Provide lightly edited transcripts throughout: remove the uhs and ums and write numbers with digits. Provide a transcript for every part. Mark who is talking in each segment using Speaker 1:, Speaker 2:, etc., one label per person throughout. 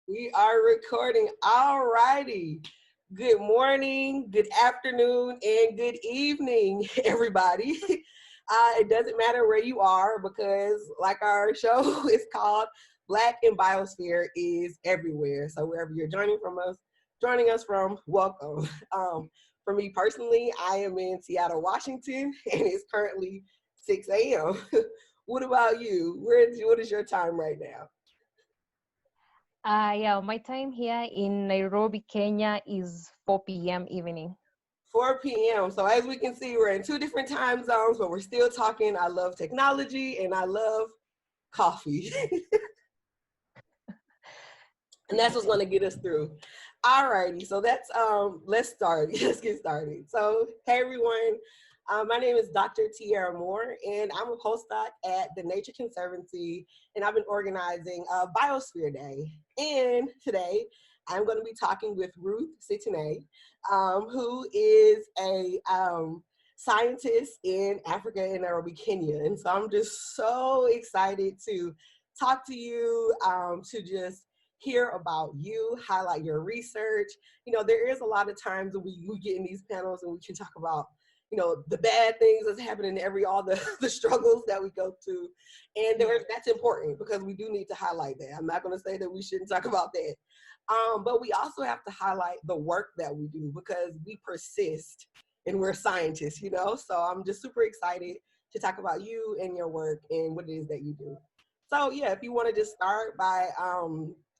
Speaker 1: We are recording. All righty. Good morning, good afternoon, and good evening, everybody. It doesn't matter where you are because, like our show is called, Black and Biosphere is everywhere. So wherever you're joining us from, welcome. For me personally, I am in Seattle, Washington, and it's currently 6 a.m. What about you? What is your time right now?
Speaker 2: Yeah, my time here in Nairobi, Kenya is 4 p.m. evening.
Speaker 1: 4 p.m. So as we can see, we're in two different time zones, but we're still talking. I love technology and I love coffee. And that's what's going to get us through. All righty. So that's let's start. Let's get started. So hey everyone. My name is Dr. Tiara Moore, and I'm a postdoc at the Nature Conservancy, and I've been organizing Biosphere Day. And today, I'm going to be talking with Ruth Sitienei, who is a scientist in Africa and Nairobi, Kenya. And so I'm just so excited to talk to you, to just hear about you, highlight your research. You know, there is a lot of times that we get in these panels and we can talk about, you know, the bad things that's happening all the struggles that we go through. And that's important because we do need to highlight that. I'm not going to say that we shouldn't talk about that. But we also have to highlight the work that we do because we persist and we're scientists, you know? So I'm just super excited to talk about you and your work and what it is that you do. So yeah, if you want to just start by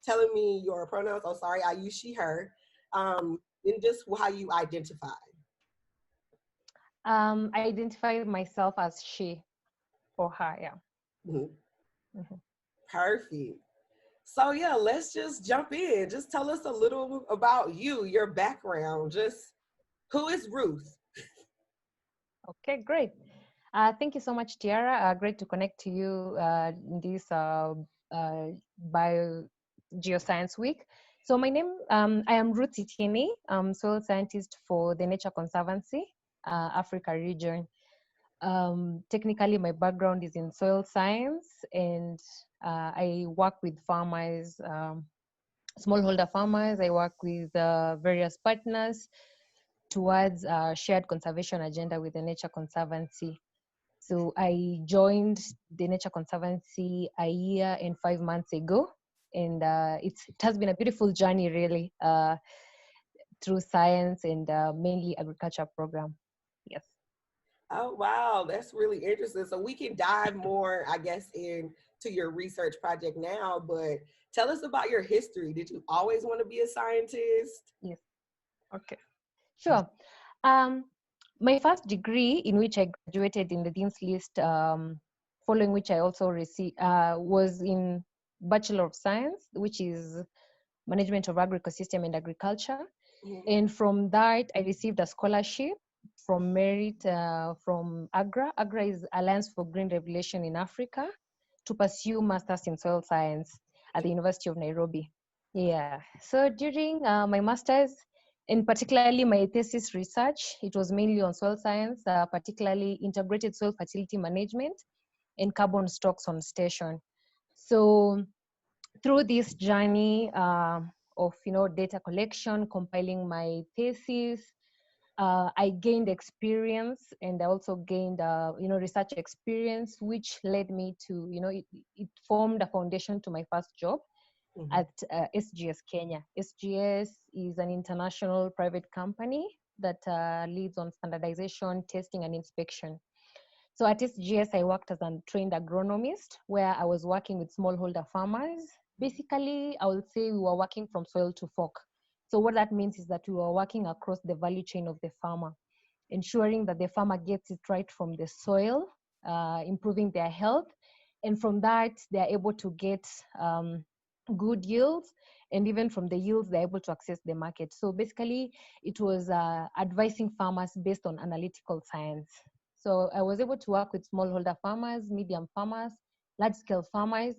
Speaker 1: telling me your pronouns, oh sorry, I use she, her, and just how you identify.
Speaker 2: I identify myself as she or her, yeah.
Speaker 1: Mhm.
Speaker 2: Mhm.
Speaker 1: Perfect. So yeah, let's just jump in. Just tell us a little about you, your background. Just who is Ruth?
Speaker 2: Okay, great. Thank you so much, Tiara. Great to connect to you in this Bio Geoscience Week. So my name, I am Ruth Sitienei. I'm soil scientist for the Nature Conservancy, Africa region. Technically, my background is in soil science, and I work with farmers, smallholder farmers. I work with various partners towards a shared conservation agenda with the Nature Conservancy. So I joined the Nature Conservancy a year and 5 months ago, and it has been a beautiful journey, really, through science and mainly agriculture program. Yes.
Speaker 1: Oh wow, that's really interesting. So we can dive more, I guess, into your research project now, but tell us about your history. Did you always want to be a scientist?
Speaker 2: Yes. Okay. Sure. Um, my first degree, in which I graduated in the Dean's List, following which I also received, was in Bachelor of Science, which is Management of Agro-Ecosystem and Agriculture.
Speaker 1: Mhm.
Speaker 2: And from that, I received a scholarship from merit from AGRA. AGRA is Alliance for Green Revolution in Africa, to pursue Masters in Soil Science at the University of Nairobi. Yeah. So during my master's, and particularly my thesis research, it was mainly on soil science, particularly integrated soil fertility management and carbon stocks on station. So through this journey of data collection, compiling my thesis, I gained experience, and I also gained research experience, which led me to it formed a foundation to my first job
Speaker 1: Mhm.
Speaker 2: at SGS Kenya. SGS is an international private company that leads on standardization, testing, and inspection. So at SGS, I worked as a trained agronomist, where I was working with smallholder farmers. Basically, I would say we were working from soil to fork. So what that means is that we were working across the value chain of the farmer, ensuring that the farmer gets it right from the soil, improving their health. And from that, they're able to get good yields. And even from the yields, they're able to access the market. So basically, it was advising farmers based on analytical science. So I was able to work with smallholder farmers, medium farmers, large-scale farmers,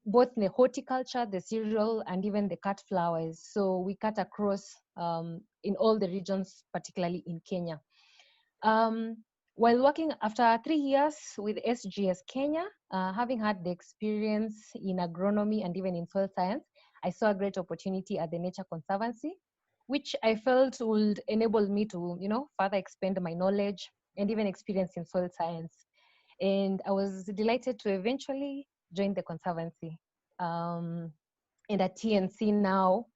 Speaker 2: both in the horticulture, the cereal, and even the cut flowers. So we cut across in all the regions, particularly in Kenya. Um, while working after 3 years with SGS Kenya, having had the experience in agronomy and even in soil science, I saw a great opportunity at the Nature Conservancy, which I felt would enable me to, further expand my knowledge and even experience in soil science. And I was delighted to eventually join the conservancy. Um, and at TNC now,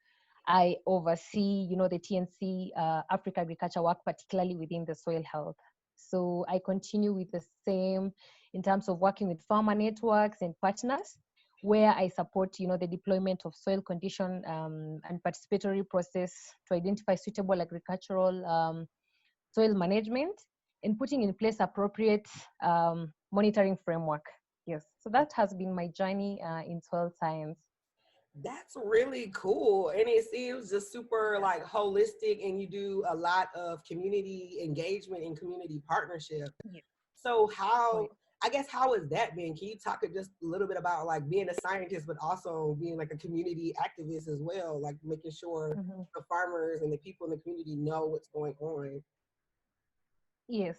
Speaker 2: I oversee, the TNC Africa agriculture work, particularly within the soil health. So I continue with the same in terms of working with farmer networks and partners, where I support, the deployment of soil condition and participatory process to identify suitable agricultural soil management and putting in place appropriate monitoring framework. Yes, so that has been my journey in soil science.
Speaker 1: That's really cool. And it seems just super like holistic, and you do a lot of community engagement and community partnership.
Speaker 2: Yeah.
Speaker 1: So
Speaker 2: Right.
Speaker 1: I guess, how has that been? Can you talk just a little bit about like being a scientist, but also being like a community activist as well, like making sure
Speaker 2: Mm-hmm.
Speaker 1: the farmers and the people in the community know what's going on?
Speaker 2: Yes.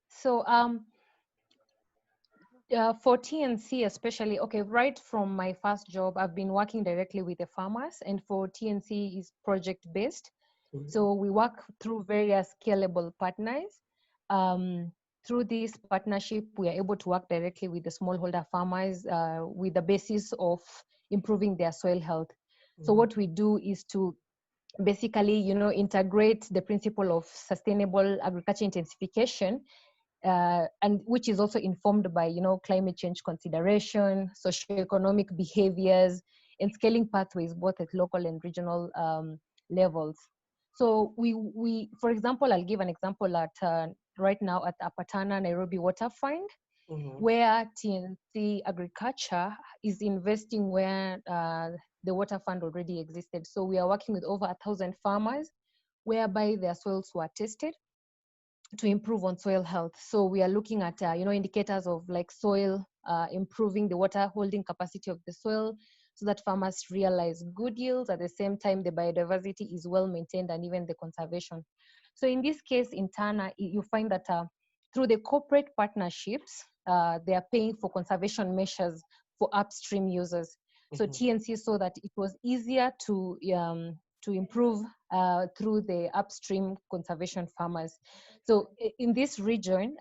Speaker 2: So for TNC especially, okay, right from my first job, I've been working directly with the farmers, and for TNC is project based.
Speaker 1: Mhm.
Speaker 2: So we work through various scalable partners. Um, Through this partnership, we are able to work directly with the smallholder farmers with the basis of improving their soil health. So
Speaker 1: Mhm.
Speaker 2: what we do is to basically, integrate the principle of sustainable agriculture intensification, and which is also informed by climate change consideration, socioeconomic behaviors, and scaling pathways both at local and regional levels. So we for example, I'll give an example at right now at Apatana Nairobi Waterfront,
Speaker 1: Mhm.
Speaker 2: where TNC Agriculture is investing where the water fund already existed. So we are working with over 1,000 farmers, whereby their soils were tested to improve on soil health. So we are looking at indicators of like soil improving the water holding capacity of the soil, so that farmers realize good yields. At the same time, the biodiversity is well maintained, and even the conservation. So in this case, in Tana, you find that through the corporate partnerships, they are paying for conservation measures for upstream users. So
Speaker 1: Mhm.
Speaker 2: TNC saw that it was easier to improve through the upstream conservation farmers. So in this region,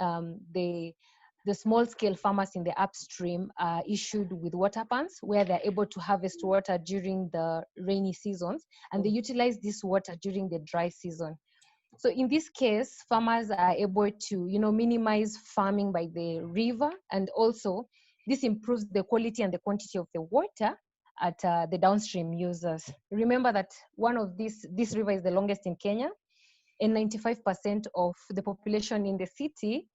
Speaker 2: the small scale farmers in the upstream are issued with water pans, where they're able to harvest water during the rainy seasons, and they utilize this water during the dry season. So in this case, farmers are able to, minimize farming by the river, and also this improves the quality and the quantity of the water at the downstream users. Remember that one of this river is the longest in Kenya, and 95% of the population in the city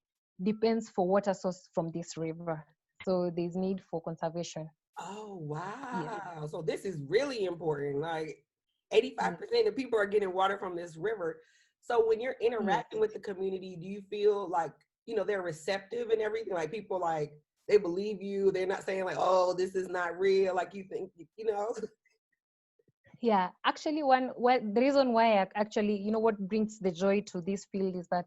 Speaker 2: depends for water source from this river. So there's need for conservation.
Speaker 1: Oh,
Speaker 2: Yes,
Speaker 1: wow. So this is really important. Like
Speaker 2: yes,
Speaker 1: 85% of people are getting water from this river. So when you're
Speaker 2: yes.
Speaker 1: interacting with the community, do you feel like, they're receptive and everything? Like people like they believe you. They're not saying like, oh, this is not real. Like you think,
Speaker 2: Yeah, actually, the reason why I actually, what brings the joy to this field is that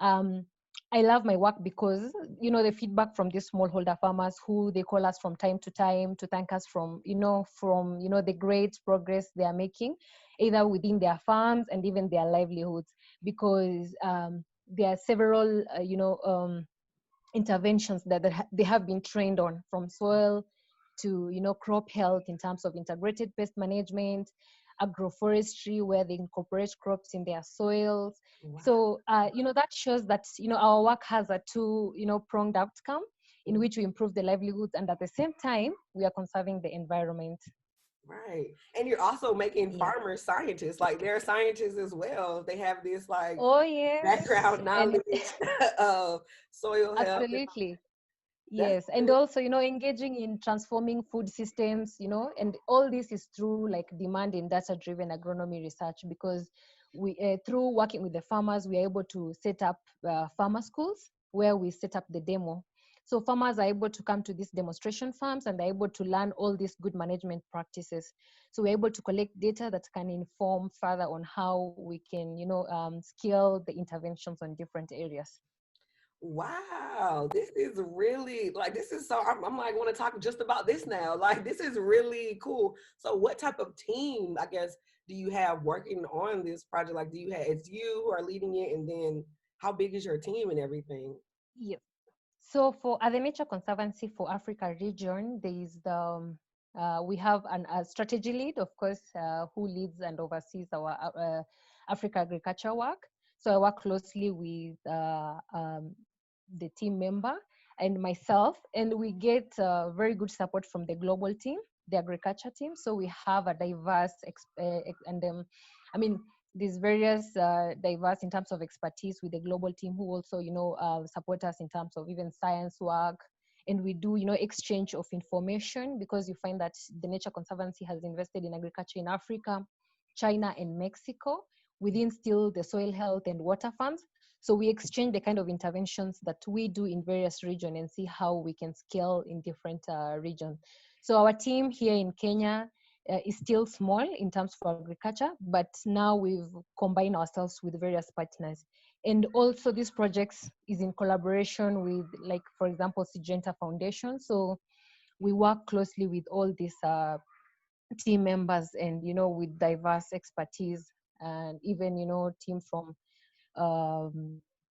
Speaker 2: um, I love my work because, the feedback from these smallholder farmers who they call us from time to time to thank us from the great progress they are making, either within their farms and even their livelihoods, because there are several, interventions that they have been trained on, from soil to crop health in terms of integrated pest management, agroforestry where they incorporate crops in their soils.
Speaker 1: wow.
Speaker 2: So that shows that our work has a two pronged outcome, in which we improve the livelihoods, and at the same time we are conserving the environment.
Speaker 1: Right. And you're also making
Speaker 2: Yes.
Speaker 1: farmers scientists. Like they're scientists as well. They have this like
Speaker 2: Oh yes.
Speaker 1: background
Speaker 2: And
Speaker 1: knowledge of soil health.
Speaker 2: absolutely.
Speaker 1: That's
Speaker 2: Yes, and
Speaker 1: really
Speaker 2: also, engaging in transforming food systems, and all this is through like demand and data-driven agronomy research, because we, through working with the farmers, we are able to set up farmer schools where we set up the demo. So farmers are able to come to these demonstration farms, and they're able to learn all these good management practices. So we're able to collect data that can inform further on how we can, scale the interventions on different areas.
Speaker 1: Wow, this is really like this is so I'm like want to talk just about this now. Like this is really cool. So what type of team, I guess, do you have working on this project? Like do you have it's you who are leading it, and then how big is your team and everything?
Speaker 2: Yes. So for at the Nature Conservancy for Africa region, there is the we have a strategy lead, of course, who leads and oversees our Africa agriculture work. So I work closely with the team member and myself, and we get very good support from the global team, the agriculture team. So we have a diverse and I mean these various diverse in terms of expertise with the global team who also support us in terms of even science work, and we do exchange of information, because you find that the Nature Conservancy has invested in agriculture in Africa, China, and Mexico within still the soil health and water funds. So we exchange the kind of interventions that we do in various regions and see how we can scale in different regions. So our team here in Kenya is still small in terms of agriculture, but now we've combined ourselves with various partners. And also these projects is in collaboration with, like, for example, Syngenta Foundation. So we work closely with all these team members and, with diverse expertise, and even, team from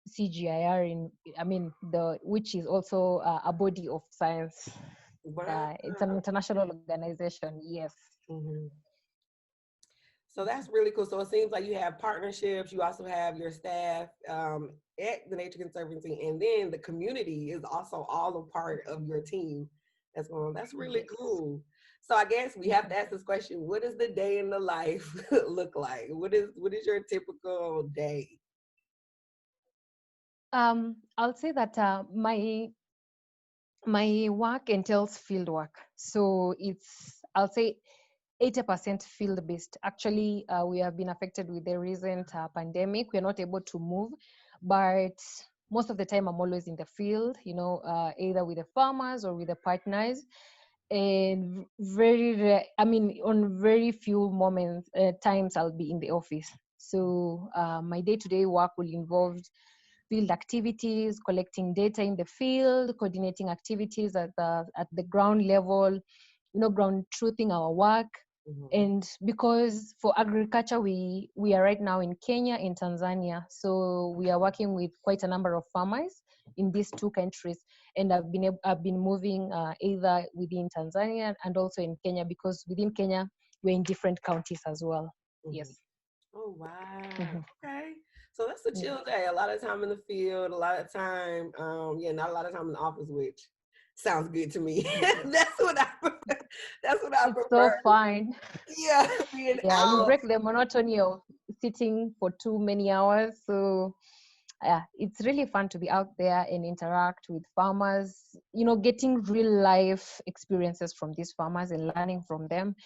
Speaker 2: CGIR which is also a body of science.
Speaker 1: Wow.
Speaker 2: It's an international organization. Yes.
Speaker 1: Mhm. So that's really cool. So it seems like you have partnerships. You also have your staff at the Nature Conservancy, and then the community is also all a part of your team. That's going. That's really
Speaker 2: Yes.
Speaker 1: cool. So I guess we have to ask this question: what does the day in the life look like? What is your typical day?
Speaker 2: I'll say that my work entails field work. So I'll say 80% field based. Actually, we have been affected with the recent pandemic. We're not able to move, but most of the time I'm always in the field, either with the farmers or with the partners. And on very few moments, times I'll be in the office. So my day-to-day work will involve field activities, collecting data in the field, coordinating activities at the ground level, ground truthing our work.
Speaker 1: Mhm.
Speaker 2: And because for agriculture, we are right now in Kenya, in Tanzania, so we are working with quite a number of farmers in these two countries. And I've been moving either within Tanzania and also in Kenya, because within Kenya we're in different counties as well.
Speaker 1: Mhm.
Speaker 2: Yes.
Speaker 1: Oh wow.
Speaker 2: Mhm.
Speaker 1: Okay. So that's a
Speaker 2: Yeah.
Speaker 1: chill day. A lot of time in the field, a lot of time, yeah, not a lot of time in the office, which sounds good to me. That's what I that's what I
Speaker 2: It's so
Speaker 1: prefer.
Speaker 2: fun.
Speaker 1: Yeah, being
Speaker 2: Yeah, you
Speaker 1: out.
Speaker 2: break the monotony of sitting for too many hours. So yeah, it's really fun to be out there and interact with farmers, getting real life experiences from these farmers and learning from them,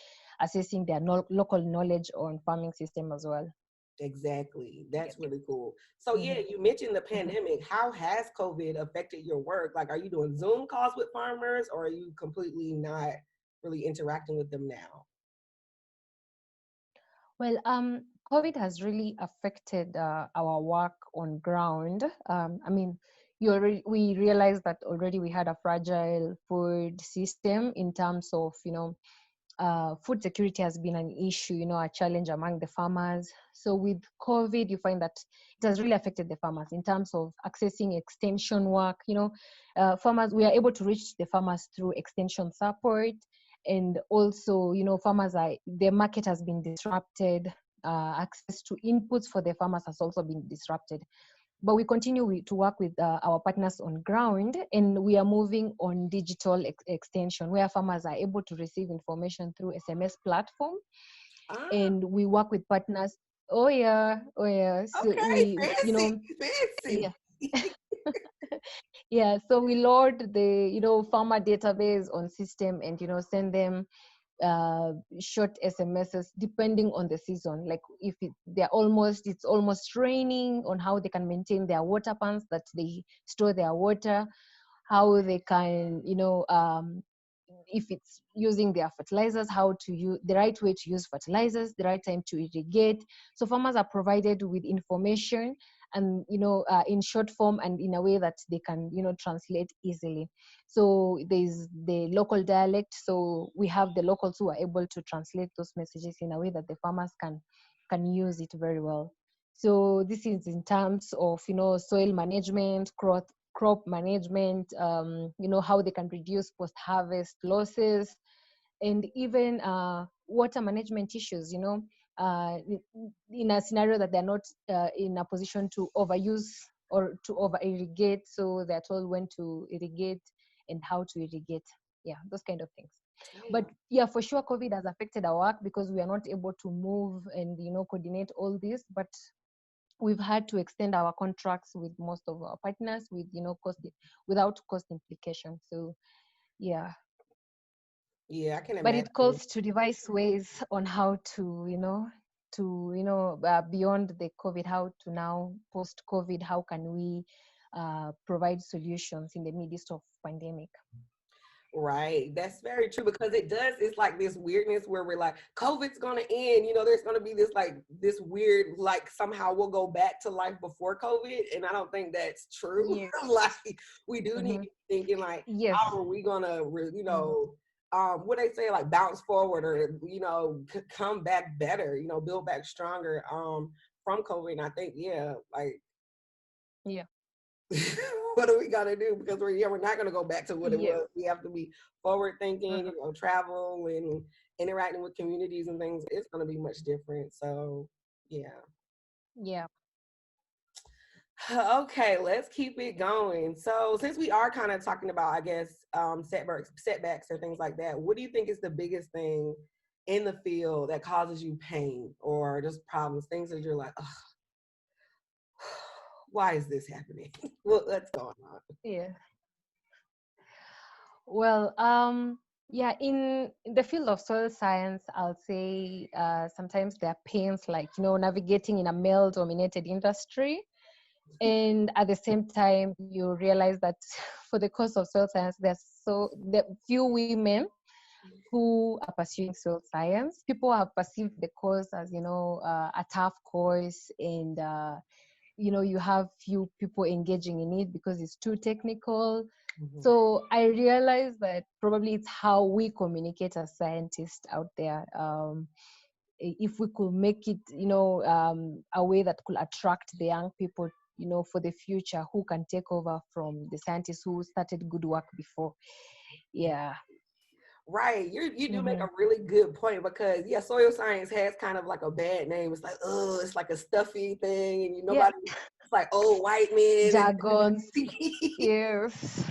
Speaker 2: assessing their local knowledge on farming system as well.
Speaker 1: Exactly. That's
Speaker 2: Yes.
Speaker 1: really cool. So yeah,
Speaker 2: Mhm.
Speaker 1: you mentioned the
Speaker 2: Mhm.
Speaker 1: pandemic. How has COVID affected your work? Like, are you doing Zoom calls with farmers, or are you completely not really interacting with them now?
Speaker 2: Well, COVID has really affected our work on ground. We realized that already we had a fragile food system in terms of, food security has been an issue, a challenge among the farmers. So with COVID, you find that it has really affected the farmers in terms of accessing extension work. Farmers, we are able to reach the farmers through extension support. And also, farmers the market has been disrupted. Access to inputs for the farmers has also been disrupted, but we continue to work with our partners on ground, and we are moving on digital extension, where farmers are able to receive information through SMS platform.
Speaker 1: Ah,
Speaker 2: And we work with partners. Oh yeah, oh yeah. So
Speaker 1: okay, fancy, fancy.
Speaker 2: yeah. Yeah, so we load the farmer database on system, and send them short SMSs depending on the season. Like if it's almost raining, on how they can maintain their water pans that they store their water, how they can, if it's using their fertilizers, how to use the right way to use fertilizers, the right time to irrigate. So farmers are provided with information and in short form and in a way that they can translate easily. So there's the local dialect, so we have the locals who are able to translate those messages in a way that the farmers can use it very well. So this is in terms of soil management, crop management, how they can reduce post-harvest losses, and even water management issues, in a scenario that they're not in a position to overuse or to over irrigate, so they're told when to irrigate and how to irrigate. Yeah, those kind of things. But yeah, for sure, COVID has affected our work because we are not able to move and coordinate all this. But we've had to extend our contracts with most of our partners with cost, without cost implication. So yeah.
Speaker 1: Yeah, I can
Speaker 2: But
Speaker 1: imagine.
Speaker 2: it calls to devise ways on how to beyond the COVID, how to now post COVID, how can we provide solutions in the midst of pandemic.
Speaker 1: Right. That's very true because it does. It's like this weirdness where we're like, COVID's going to end. There's going to be this like this weird, like somehow we'll go back to life before COVID. And I don't think that's true.
Speaker 2: Yeah.
Speaker 1: Like we do need
Speaker 2: Mm-hmm.
Speaker 1: to be thinking like,
Speaker 2: Yes.
Speaker 1: how are we going to, what they say, like bounce forward or, come back better, build back stronger from COVID. And I think, yeah, like,
Speaker 2: Yeah.
Speaker 1: what do we got to do? Because we're not going to go back to what it
Speaker 2: Yeah.
Speaker 1: was. We have to be forward thinking,
Speaker 2: Uh-huh.
Speaker 1: travel and interacting with communities and things. It's going to be much different. So, yeah.
Speaker 2: Yeah.
Speaker 1: Okay, let's keep it going. So, since we are kind of talking about, I guess, setbacks and things like that, what do you think is the biggest thing in the field that causes you pain or just problems, things that you're like, oh, why is this happening? What's going on?
Speaker 2: Yeah. Well, yeah, in the field of soil science, I'll say sometimes there are pains like, navigating in a male-dominated industry. And at the same time, you realize that for the course of soil science, there few women who are pursuing soil science. People have perceived the course as, a tough course, and you have few people engaging in it because it's too technical.
Speaker 1: Mm-hmm.
Speaker 2: So I realized that probably it's how we communicate as scientists out there. If we could make it, a way that could attract the young people, for the future, who can take over from the scientists who started good work before. Yeah.
Speaker 1: Right. You do make
Speaker 2: Mm-hmm.
Speaker 1: a really good point because yeah, soil science has kind of like a bad name. It's like, oh, it's like a stuffy thing and
Speaker 2: Yeah.
Speaker 1: nobody, it's like old white men.
Speaker 2: Jargons. Yes.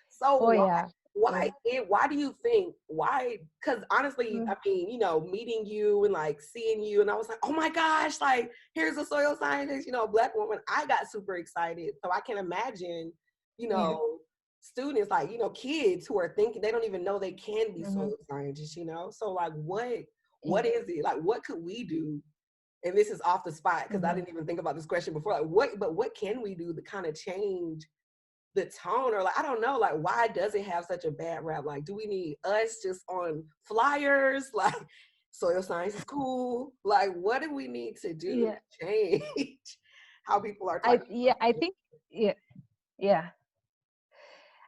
Speaker 1: So
Speaker 2: Oh yeah. Oh.
Speaker 1: why do you think why? Because honestly,
Speaker 2: Mm.
Speaker 1: I mean, meeting you and like seeing you, and I was like, oh my gosh, like here's a soil scientist, a Black woman. I got super excited. So I can imagine, you
Speaker 2: Yeah.
Speaker 1: know, students like, kids who are thinking they don't even know they can be
Speaker 2: Mm-hmm.
Speaker 1: soil scientists, So like what
Speaker 2: Yeah.
Speaker 1: is it? Like what could we do? And this is off the spot because I
Speaker 2: Mm-hmm.
Speaker 1: didn't even think about this question before. Like what can we do to kind of change the tone, or like I don't know, like why does it have such a bad rap? Like, do we need us just on flyers? Like, soil science is cool. Like, what do we need to do
Speaker 2: Yeah.
Speaker 1: to change how people are talking
Speaker 2: I think yeah. Yeah.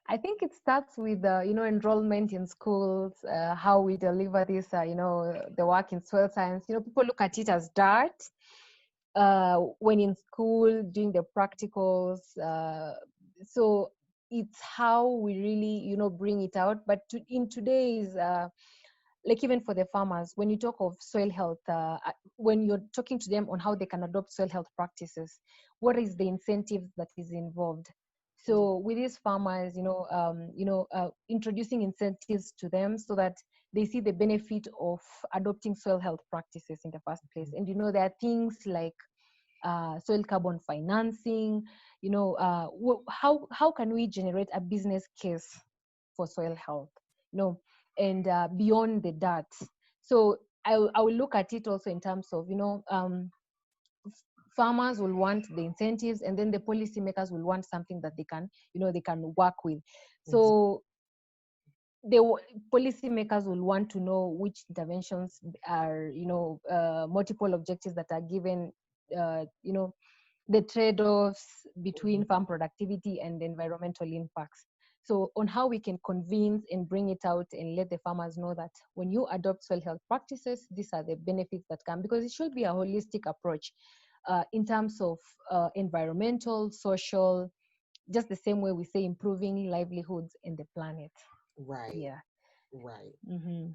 Speaker 2: I think it starts with enrollment in schools, how we deliver this, the work in soil science. People look at it as dirt. When in school doing the practicals, so it's how we really bring it out. But in today's like even for the farmers, when you talk of soil health, when you're talking to them on how they can adopt soil health practices, what is the incentive that is involved?
Speaker 1: about?
Speaker 2: So with these farmers, introducing incentives to them so that they see the benefit of adopting soil health practices in the first place. And there are things like soil carbon financing. How can we generate a business case for soil health? And beyond the dirt. So I will look at it also in terms of farmers will want the incentives, and then the policymakers will want something that they can work with.
Speaker 1: Mhm.
Speaker 2: So the policymakers will want to know which interventions are multiple objectives that are given, the trade-offs between farm productivity and environmental impacts. So on how we can convince and bring it out and let the farmers know that when you adopt soil health practices, these are the benefits that come, because it should be a holistic approach in terms of environmental, social, just the same way we say improving livelihoods in the planet.
Speaker 1: Right,
Speaker 2: Yeah.
Speaker 1: right.
Speaker 2: Mm-hmm.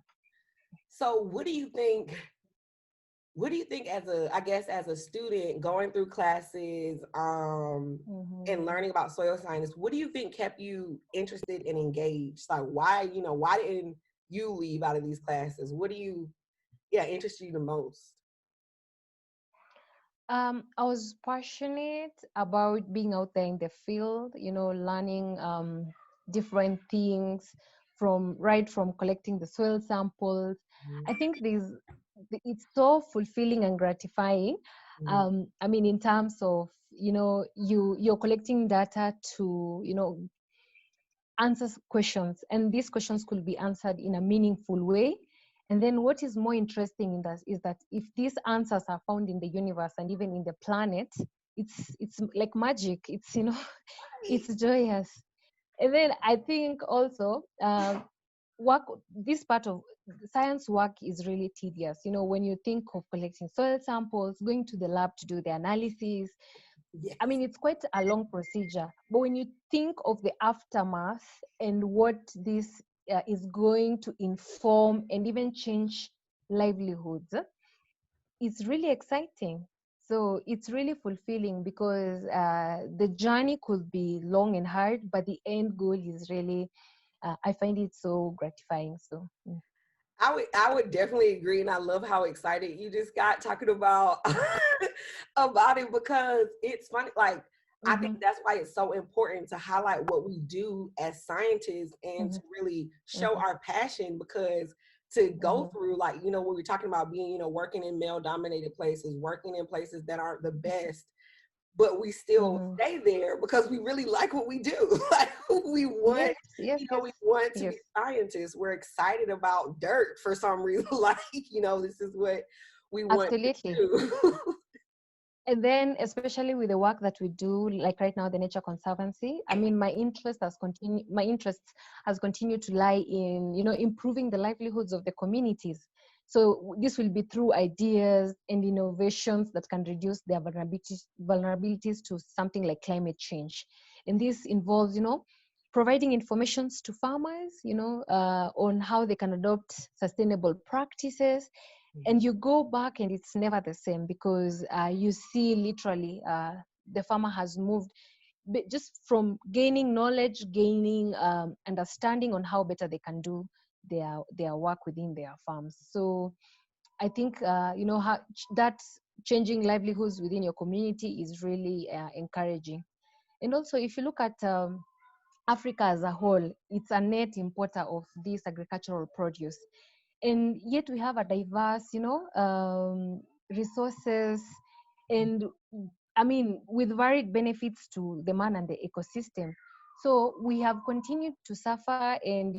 Speaker 1: So what do you think as a student going through classes and
Speaker 2: Mm-hmm.
Speaker 1: learning about soil science, what do you think kept you interested and engaged? Like why didn't you leave out of these classes? What do you interest you the most?
Speaker 2: I was passionate about being out there in the field, learning different things from collecting the soil samples. I think it's so fulfilling and gratifying.
Speaker 1: Mhm.
Speaker 2: I mean, in terms of, you're collecting data to, answers questions, and these questions could be answered in a meaningful way. And then what is more interesting in that is that if these answers are found in the universe and even in the planet, it's like magic. It's, it's joyous. And then I think also work this part of science work is really tedious. When you think of collecting soil samples, going to the lab to do the analysis,
Speaker 1: Yes.
Speaker 2: I mean, it's quite a long procedure. But when you think of the aftermath and what this is going to inform and even change livelihoods, it's really exciting. So it's really fulfilling, because the journey could be long and hard, but the end goal is really, I find it so gratifying. So,
Speaker 1: I would definitely agree, and I love how excited you just got talking about about it, because it's funny. Like, I think
Speaker 2: mm-hmm,
Speaker 1: that's why it's so important to highlight what we do as scientists and
Speaker 2: mm-hmm,
Speaker 1: to really show
Speaker 2: mm-hmm,
Speaker 1: our passion. Because to go
Speaker 2: mm-hmm,
Speaker 1: through, like, when we were talking about being, working in male dominated places, working in places that aren't the best, but we still
Speaker 2: mm-hmm.
Speaker 1: stay there because we really like what we do. Like, we want,
Speaker 2: Yes, yes, yes,
Speaker 1: we want to
Speaker 2: yes.
Speaker 1: be scientists. We're excited about dirt for some reason. Like, this is what we want to
Speaker 2: Absolutely.
Speaker 1: do.
Speaker 2: And then, especially with the work that we do, like right now, the Nature Conservancy, I mean, my interest has continued to lie in, improving the livelihoods of the communities. So this will be through ideas and innovations that can reduce their vulnerabilities to something like climate change. And this involves, providing informations to farmers, on how they can adopt sustainable practices. And you go back and it's never the same, because you see literally the farmer has moved just from gaining knowledge, gaining understanding on how better they can do their work within their farms. So I think how that changing livelihoods within your community is really encouraging. And also, if you look at Africa as a whole, it's a net importer of this agricultural produce, and yet we have a diverse, resources, and I mean, with varied benefits to the man and the ecosystem. So we have continued to suffer and,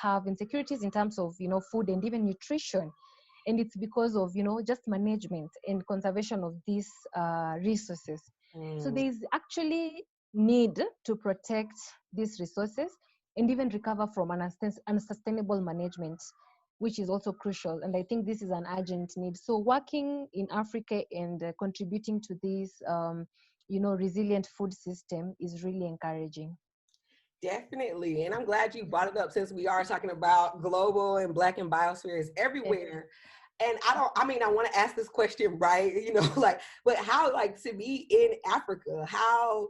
Speaker 2: have insecurities in terms of, food and even nutrition. And it's because of, just management and conservation of these resources. So
Speaker 1: Mm,
Speaker 2: there is actually need to protect these resources and even recover from unsustainable management, which is also crucial. And I think this is an urgent need. So working in Africa and contributing to this, resilient food system is really encouraging.
Speaker 1: definitely. And I'm glad you brought it up, since we are talking about global and Black and biospheres
Speaker 2: Yes.
Speaker 1: everywhere. And I want to ask this question, right? Like, but how, like, to be in Africa, how,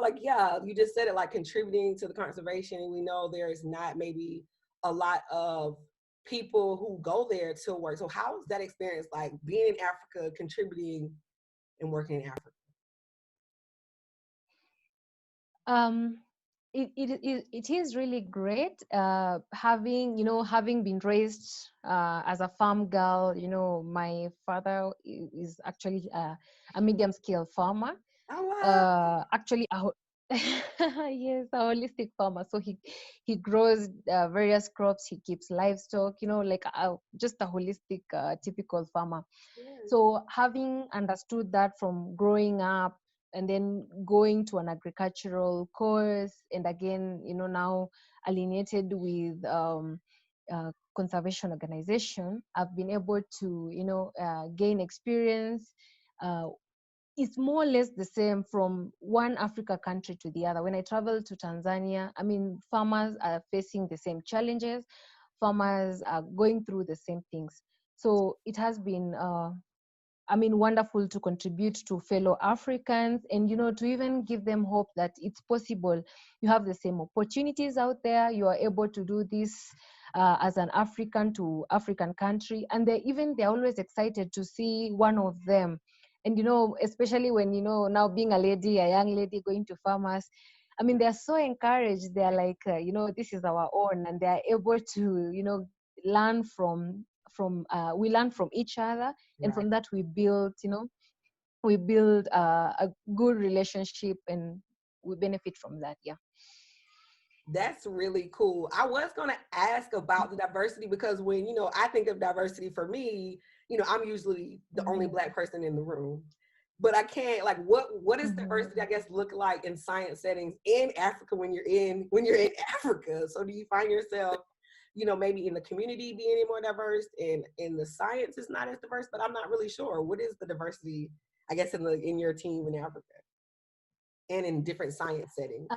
Speaker 1: like, yeah, you just said it, like, contributing to the conservation, and we know there's not maybe a lot of people who go there to work. So how is that experience, like, being in Africa, contributing and working in Africa?
Speaker 2: Um, it is really great, having been raised as a farm girl. My father is actually a medium scale farmer,
Speaker 1: Oh, wow.
Speaker 2: actually Yes, a holistic farmer. So he grows various crops. He keeps livestock. Like just a holistic, typical farmer.
Speaker 1: Yeah.
Speaker 2: So having understood that from growing up and then going to an agricultural course, and again, now alienated with conservation organization, I've been able to, gain experience. Uh, it's more or less the same from one Africa country to the other. When I travel to Tanzania, I mean, farmers are facing the same challenges. Farmers are going through the same things. So it has been wonderful to contribute to fellow Africans, and, to even give them hope that it's possible. You have the same opportunities out there. You are able to do this as an African to African country. And they're always excited to see one of them. And, especially when, now being a young lady going to farmers, I mean, they're so encouraged. They're like, this is our own, and they're able to, learn we learn from each other, and
Speaker 1: Right.
Speaker 2: from that we build a good relationship, and we benefit from that. Yeah.
Speaker 1: That's really cool. I was going to ask about the diversity because when, I think of diversity for me, I'm usually the only
Speaker 2: Mhm.
Speaker 1: Black person in the room. But I can't like what does
Speaker 2: Mhm.
Speaker 1: diversity I guess look like in science settings in Africa when you're in Africa? So do you find yourself, maybe in the community being any more diverse and in the science is not as diverse, but I'm not really sure. What is the diversity, I guess, in your team in Africa and in different science settings?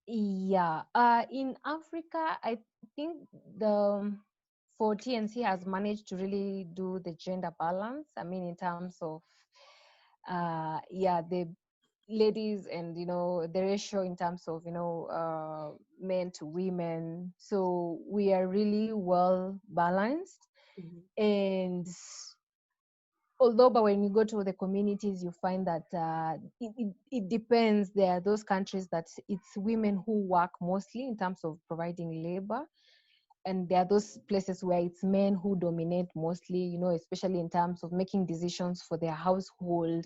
Speaker 2: Yeah, in Africa, I think the for TNC has managed to really do the gender balance. I mean, in terms of yeah, the ladies, and the ratio in terms of men to women. So we are really well balanced.
Speaker 1: Mhm.
Speaker 2: And although, but when you go to the communities, you find that it depends. There are those countries that it's women who work mostly in terms of providing labor, and there are those places where it's men who dominate mostly, especially in terms of making decisions for their household,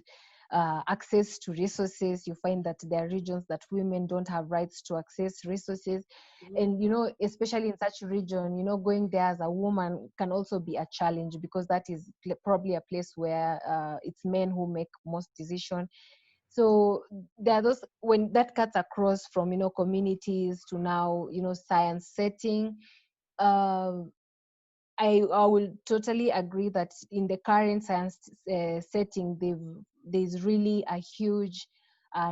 Speaker 2: access to resources. You find that there are regions that women don't have rights to access resources.
Speaker 1: Mhm.
Speaker 2: And, especially in such region, going there as a woman can also be a challenge, because that is probably a place where it's men who make most decision. So there are those, when that cuts across from communities to now science setting. uh, I will totally agree that in the current science setting, there's really a huge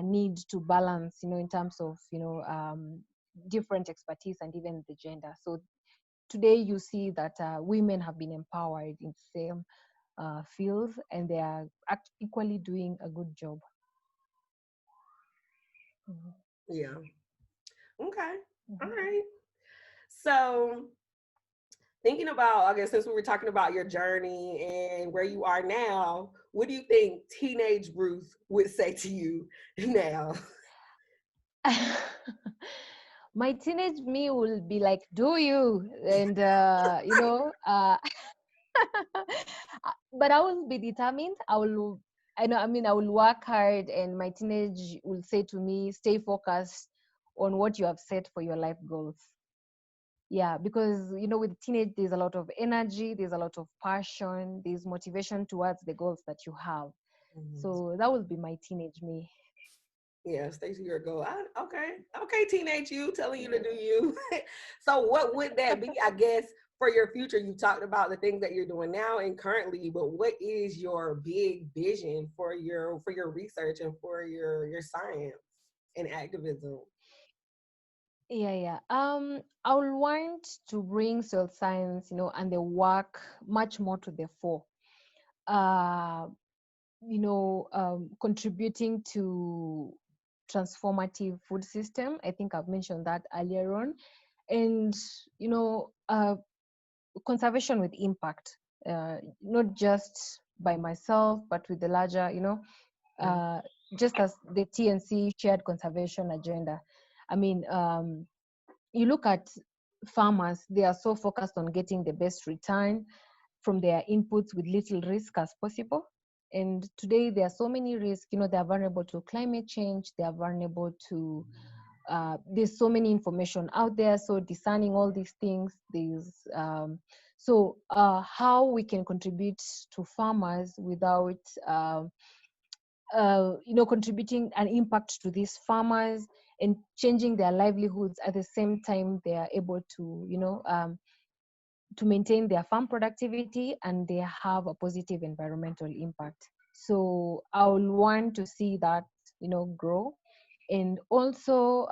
Speaker 2: need to balance, in terms of different expertise and even the gender. So today you see that women have been empowered in the same fields, and they are equally doing a good job. Mhm.
Speaker 1: Yeah. Okay. All
Speaker 2: Mhm.
Speaker 1: right. So thinking about, I guess, since we were talking about your journey and where you are now, what do you think teenage Ruth would say to you now?
Speaker 2: My teenage me will be like, "Do you?" And but I will be determined. I will work hard, and my teenage will say to me, "Stay focused on what you have set for your life goals." Yeah, because with teenage, there's a lot of energy, there's a lot of passion, there's motivation towards the goals that you have.
Speaker 1: Mhm.
Speaker 2: So that will be my teenage me.
Speaker 1: Yeah, Stacey, your goal. Okay, okay, teenage you telling you to
Speaker 2: Yes.
Speaker 1: do you. So, what would that be? I guess for your future, you talked about the things that you're doing now and currently, but what is your big vision for your research and for your science and activism?
Speaker 2: Yeah. I would want to bring soil science, and the work much more to the fore. Uh, Contributing to transformative food system. I think I've mentioned that earlier on. And, conservation with impact, not just by myself, but with the larger,
Speaker 1: Mhm.
Speaker 2: uh, just as the TNC shared conservation agenda. I mean, you look at farmers, they are so focused on getting the best return from their inputs with little risk as possible. And today there are so many risks. They are vulnerable to climate change. They are vulnerable to there's so many information out there. So discerning all these things, how we can contribute to farmers without contributing an impact to these farmers and changing their livelihoods at the same time they are able to maintain their farm productivity and they have a positive environmental impact. So I will want to see that grow, and also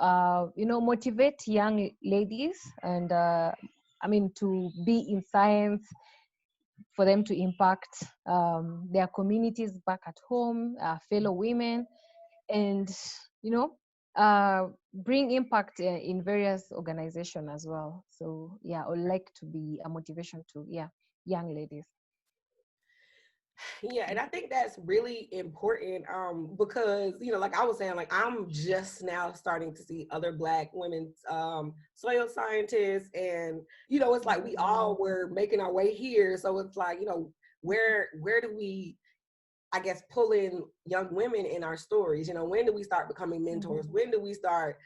Speaker 2: motivate young ladies and to be in science, for them to impact their communities back at home, fellow women, and you know bring impact in various organizations as well. So yeah, I would like to be a motivation to young ladies.
Speaker 1: Yeah, and I think that's really important because, like I was saying, like I'm just now starting to see other Black women soil scientists, and it's like we all were making our way here. So it's like, where do we, I guess, pull in young women in our stories? When do we start becoming mentors? When do we start,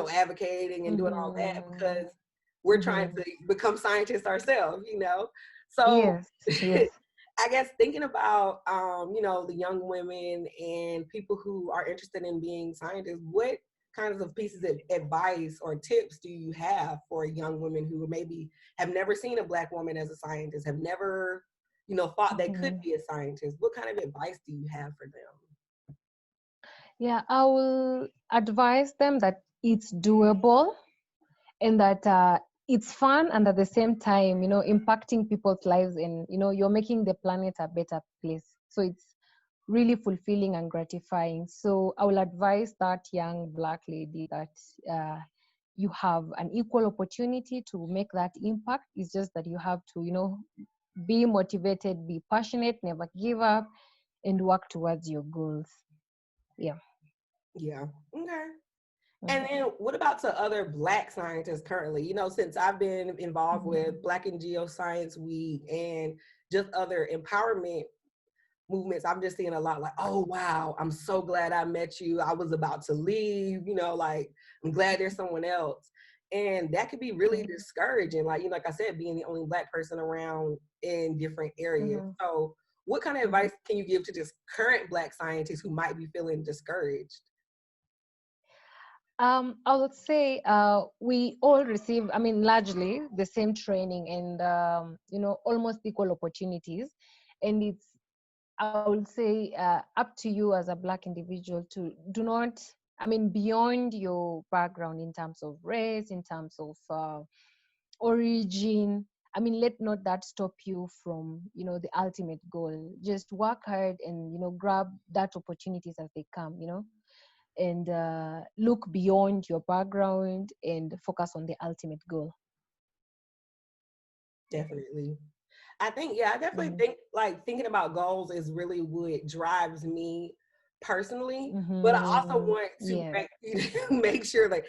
Speaker 1: advocating and doing all that? Because we're trying to become scientists ourselves. So
Speaker 2: Yes, yes.
Speaker 1: I guess thinking about, the young women and people who are interested in being scientists, what kinds of pieces of advice or tips do you have for young women who maybe have never seen a Black woman as a scientist, have never, thought they could be a scientist? What kind of advice do you have for them?
Speaker 2: Yeah, I will advise them that it's doable and that it's fun, and at the same time impacting people's lives, and you're making the planet a better place. So it's really fulfilling and gratifying. So I will advise that young Black lady that you have an equal opportunity to make that impact. It's just that you have to be motivated, be passionate, never give up, and work towards your goals. Yeah.
Speaker 1: Yeah. Okay. And then what about to other Black scientists currently? Since I've been involved with Black in Geoscience Week and just other empowerment movements, I'm just seeing a lot like, oh, wow, I'm so glad I met you. I was about to leave, like, I'm glad there's someone else. And that could be really discouraging. Like, like I said, being the only Black person around in different areas. So what kind of advice can you give to just current Black scientists who might be feeling discouraged?
Speaker 2: I would say we all receive, largely the same training and, almost equal opportunities. And it's, I would say, up to you as a Black individual to do not, beyond your background in terms of race, in terms of origin. Let not that stop you from, the ultimate goal. Just work hard and, grab that opportunities as they come, and look beyond your background and focus on the ultimate goal.
Speaker 1: Definitely. I definitely think like thinking about goals is really what drives me personally. But I also want to
Speaker 2: Yes.
Speaker 1: make sure that,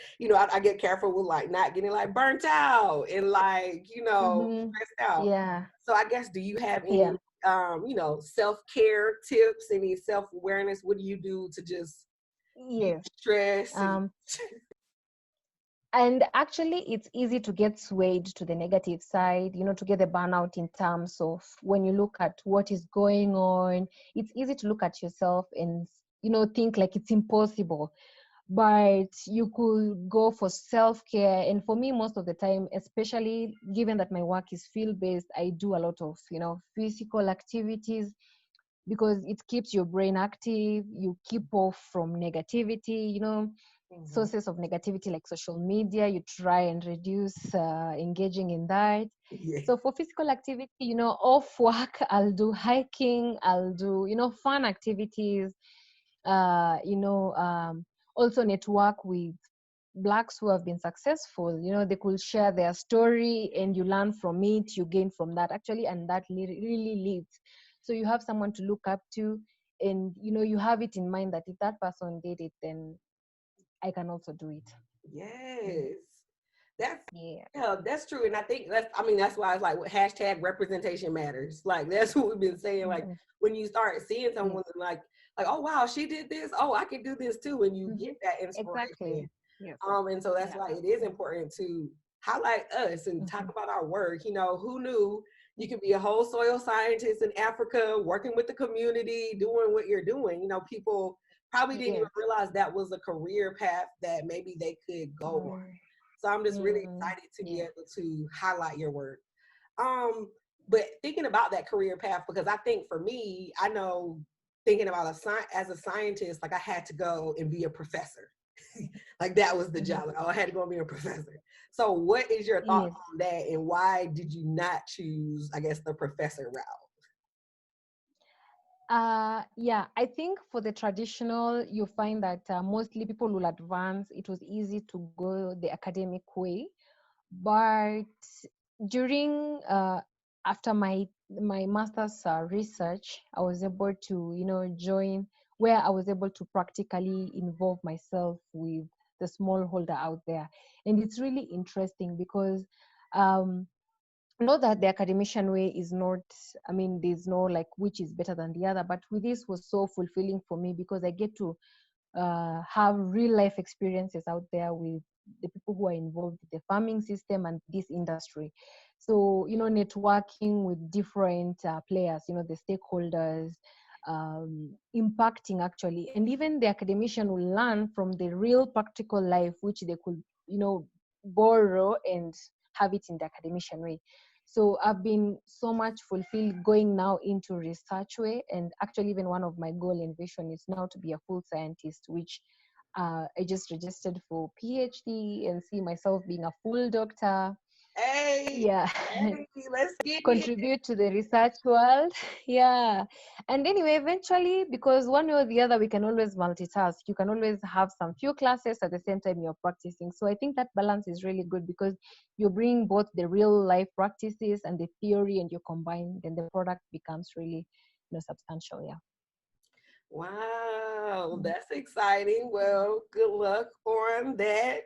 Speaker 1: I get careful with like not getting like burnt out and like, stressed out.
Speaker 2: Yeah.
Speaker 1: So I guess, do you have any,
Speaker 2: Yeah.
Speaker 1: self-care tips, any self-awareness? What do you do to just
Speaker 2: Yes.
Speaker 1: stress?
Speaker 2: And actually, it's easy to get swayed to the negative side, to get the burnout in terms of when you look at what is going on. It's easy to look at yourself and, think like it's impossible. But you could go for self-care. And for me, most of the time, especially given that my work is field-based, I do a lot of, physical activities because it keeps your brain active. You keep off from negativity, sources of negativity like social media. You try and reduce engaging in that.
Speaker 1: Yeah.
Speaker 2: So for physical activity, off work, I'll do hiking, I'll do, fun activities, also network with Blacks who have been successful. They could share their story and you learn from it, you gain from that actually, and that really leads. So you have someone to look up to, and you have it in mind that if that person did it, then I can also do it.
Speaker 1: Yes. That's
Speaker 2: Yeah.
Speaker 1: yeah, that's true. And I think that's why it's like hashtag representation matters. Like that's what we've been saying. Like
Speaker 2: Mhm.
Speaker 1: when you start seeing someone
Speaker 2: Yes.
Speaker 1: like, oh wow, she did this. Oh, I can do this too. And you
Speaker 2: Hmm.
Speaker 1: get that inspiration.
Speaker 2: Exactly. Yes.
Speaker 1: And so that's
Speaker 2: Yeah.
Speaker 1: why it is important to highlight us and talk
Speaker 2: Hmm.
Speaker 1: about our work. Who knew you could be a whole soil scientist in Africa, working with the community, doing what you're doing. People probably didn't even
Speaker 2: Yes.
Speaker 1: realize that was a career path that maybe they could go on.
Speaker 2: Mm.
Speaker 1: So I'm just really
Speaker 2: Mm.
Speaker 1: excited to be
Speaker 2: Yeah.
Speaker 1: able to highlight your work. But thinking about that career path, because I think for me, I know thinking about as a scientist, like I had to go and be a professor. Like that was the
Speaker 2: Hmm.
Speaker 1: job. Like, oh, I had to go and be a professor. So what is your thoughts
Speaker 2: Yes.
Speaker 1: on that, and why did you not choose, I guess, the professor route?
Speaker 2: Yeah, I think for the traditional, you find that mostly people will advance. It was easy to go the academic way, but during after my master's research, I was able to join where I was able to practically involve myself with the smallholder out there, and it's really interesting because um, not that the academician way is not, I mean, there's no like which is better than the other, but with this was so fulfilling for me because I get to have real life experiences out there with the people who are involved in the farming system and this industry. So networking with different players, the stakeholders, impacting actually, and even the academician will learn from the real practical life which they could borrow and have it in the academician way. So I've been so much fulfilled going now into research way, and actually even one of my goal and vision is now to be a full scientist, which I just registered for PhD and see myself being a full doctor.
Speaker 1: Hey,
Speaker 2: Yeah.
Speaker 1: hey, let's get it.
Speaker 2: Contribute to the research world. Yeah. And anyway, eventually, because one way or the other, we can always multitask. You can always have some few classes at the same time you're practicing. So I think that balance is really good because you bring both the real life practices and the theory and you combine, then the product becomes really substantial. Yeah.
Speaker 1: Wow,
Speaker 2: Mhm.
Speaker 1: that's exciting. Well, good luck on that.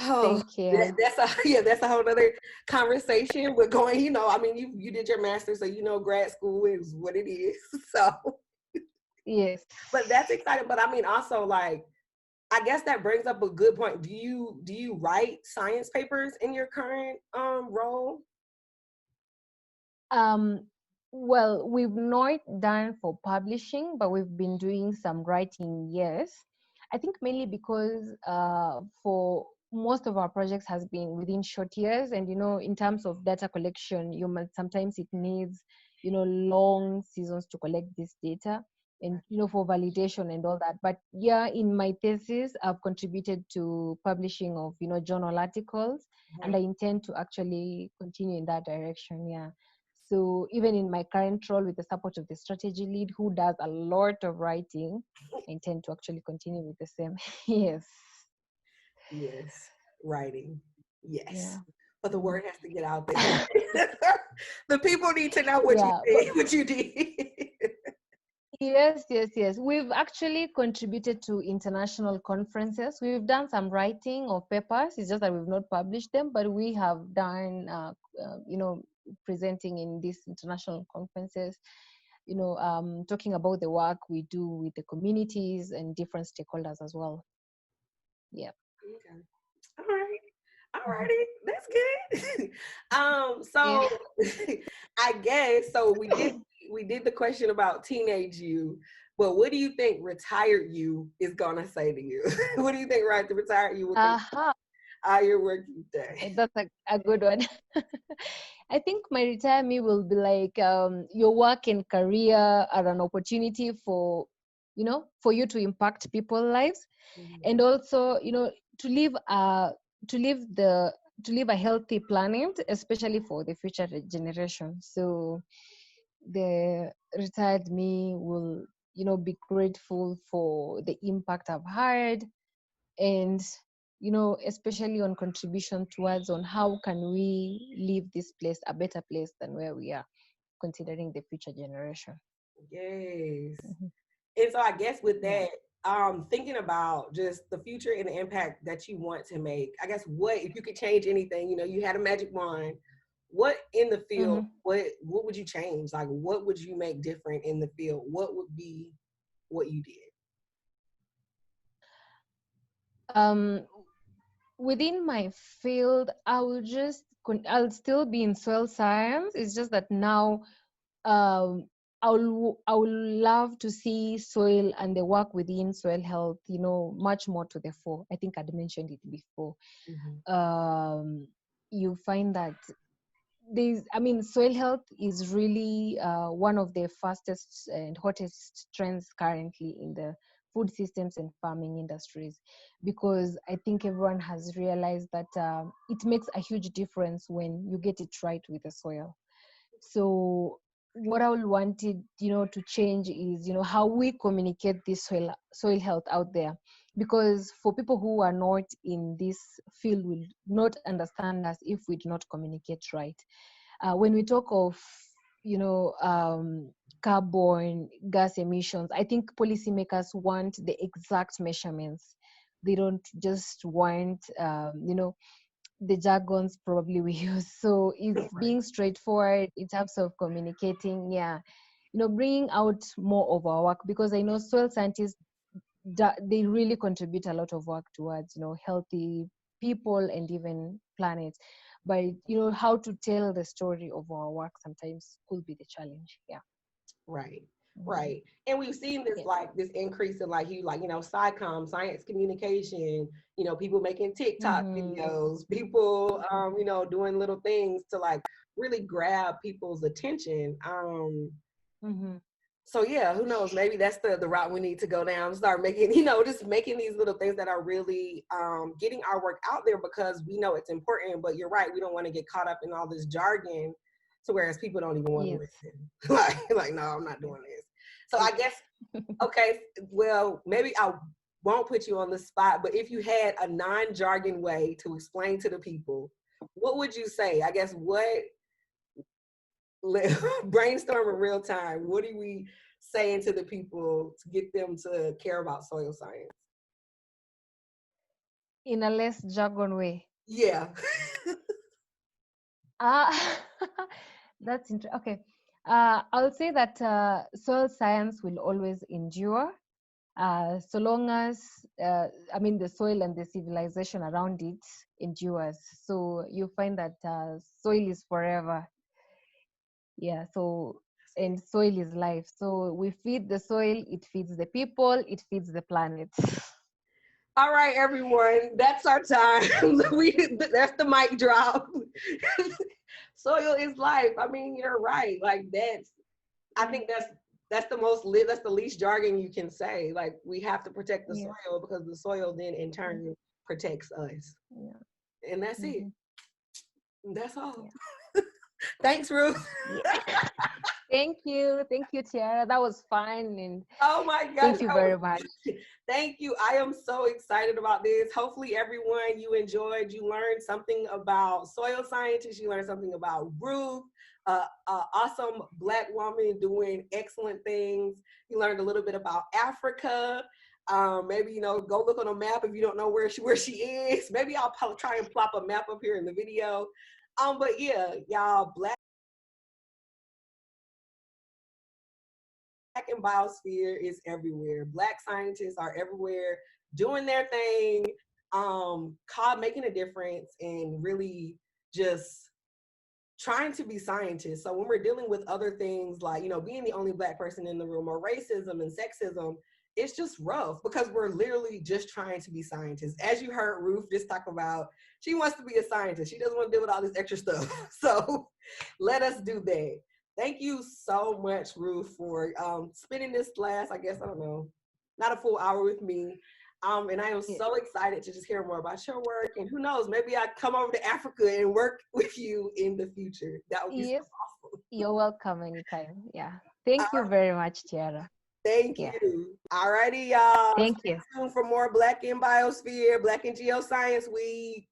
Speaker 1: Oh,
Speaker 2: Thank you.
Speaker 1: that's a that's a whole other conversation. We're going, I mean, you did your master's, so grad school is what it is. So,
Speaker 2: Yes.
Speaker 1: but that's exciting. But I mean, also like, I guess that brings up a good point. Do you write science papers in your current role?
Speaker 2: Um, well, we've not done for publishing, but we've been doing some writing, yes. I think mainly because for most of our projects has been within short years, and in terms of data collection, sometimes it needs long seasons to collect this data, and for validation and all that. But yeah, in my thesis, I've contributed to publishing of journal articles, and
Speaker 1: Mhm.
Speaker 2: I intend to actually continue in that direction. Yeah. So even in my current role with the support of the strategy lead who does a lot of writing, I intend to actually continue with the same. Yes.
Speaker 1: Yes, writing. Yes,
Speaker 2: Yeah.
Speaker 1: but the
Speaker 2: Mhm.
Speaker 1: word has to get out there. The people need to know what you
Speaker 2: Yeah. But
Speaker 1: did, what you did.
Speaker 2: yes, yes, yes. We've actually contributed to international conferences. We've done some writing of papers. It's just that we've not published them, but we have done, presenting in these international conferences, talking about the work we do with the communities and different stakeholders as well. Yeah.
Speaker 1: Okay. All right. All
Speaker 2: Mhm.
Speaker 1: righty. That's good.
Speaker 2: Yeah.
Speaker 1: So I guess so we did the question about teenage you, but what do you think retired you is gonna say to you? What do you think right the retired you will think
Speaker 2: Aha.
Speaker 1: all your working day?
Speaker 2: That's a good one. I think my retirement will be like your work and career are an opportunity for you to impact people's lives,
Speaker 1: Mhm.
Speaker 2: and also to live to live the to live a healthy planet, especially for the future generation. So the retired me will be grateful for the impact I've had, and especially on contribution towards on how can we leave this place a better place than where we are, considering the future generation.
Speaker 1: Yes.
Speaker 2: Mhm.
Speaker 1: And so I guess with
Speaker 2: Yeah.
Speaker 1: that, thinking about just the future and the impact that you want to make, I guess, what if you could change anything? You know, you had a magic wand. What in the field? What would you change? Like, what would you make different in the field? What would be what you did?
Speaker 2: Within my field, I'll still be in soil science. It's just that now I would love to see soil and the work within soil health, much more to the fore. I think I'd mentioned it before. You find that soil health is really one of the fastest and hottest trends currently in the food systems and farming industries, because I think everyone has realized that it makes a huge difference when you get it right with the soil. So what I would wanted, to change is, how we communicate this soil health out there. Because for people who are not in this field will not understand us if we do not communicate right. When we talk of, carbon gas emissions, I think policymakers want the exact measurements. They don't just want, the jargons probably we use. So it's being straightforward in terms of communicating, bringing out more of our work, because I know soil scientists, they really contribute a lot of work towards, healthy people and even planets. But, how to tell the story of our work sometimes could be the challenge. Yeah.
Speaker 1: Right. Right. And we've seen this this increase in SciComm, science communication, people making TikTok videos, people doing little things to really grab people's attention. So yeah, who knows? Maybe that's the route we need to go down. Start making, just making these little things that are really getting our work out there, because we know it's important. But you're right, we don't want to get caught up in all this jargon, to whereas people don't even want to listen. like, no, I'm not doing this. So I guess, okay, well, maybe I won't put you on the spot, but if you had a non-jargon way to explain to the people, what would you say? I guess brainstorm in real time. What are we saying to the people to get them to care about soil science?
Speaker 2: In a less jargon way.
Speaker 1: Yeah.
Speaker 2: That's interesting. Okay. I'll say that soil science will always endure, so long as the soil and the civilization around it endures. So you find that soil is forever. Yeah. So, and soil is life. So we feed the soil, it feeds the people, it feeds the planet.
Speaker 1: All right, everyone, that's our time. That's the mic drop. Soil is life. I mean, you're right. Like I think that's the least jargon you can say. Like, we have to protect the soil, because the soil then in turn protects us. Yeah. And that's it. That's all. Yeah. Thanks, Ruth.
Speaker 2: Thank you, Tiara. That was fun, and
Speaker 1: oh my gosh,
Speaker 2: thank you very much.
Speaker 1: Thank you. I am so excited about this. Hopefully, everyone, you enjoyed. You learned something about soil scientists. You learned something about Ruth, awesome Black woman doing excellent things. You learned a little bit about Africa. Maybe go look on a map if you don't know where she is. Maybe I'll try and plop a map up here in the video. But yeah, y'all, Black and Biosphere is everywhere. Black scientists are everywhere doing their thing, making a difference, and really just trying to be scientists. So when we're dealing with other things like, being the only Black person in the room, or racism and sexism, it's just rough, because we're literally just trying to be scientists. As you heard Ruth just talk about, she wants to be a scientist. She doesn't want to deal with all this extra stuff. So let us do that. Thank you so much, Ruth, for spending this last, I guess, I don't know, not a full hour with me. And I am so excited to just hear more about your work. And who knows, maybe I come over to Africa and work with you in the future. That would be so awesome.
Speaker 2: You're welcome anytime. Yeah. Thank you very much, Tiara.
Speaker 1: Thank you. All righty, y'all.
Speaker 2: Thank you.
Speaker 1: Stay tuned for more Black in Biosphere, Black in Geoscience Week.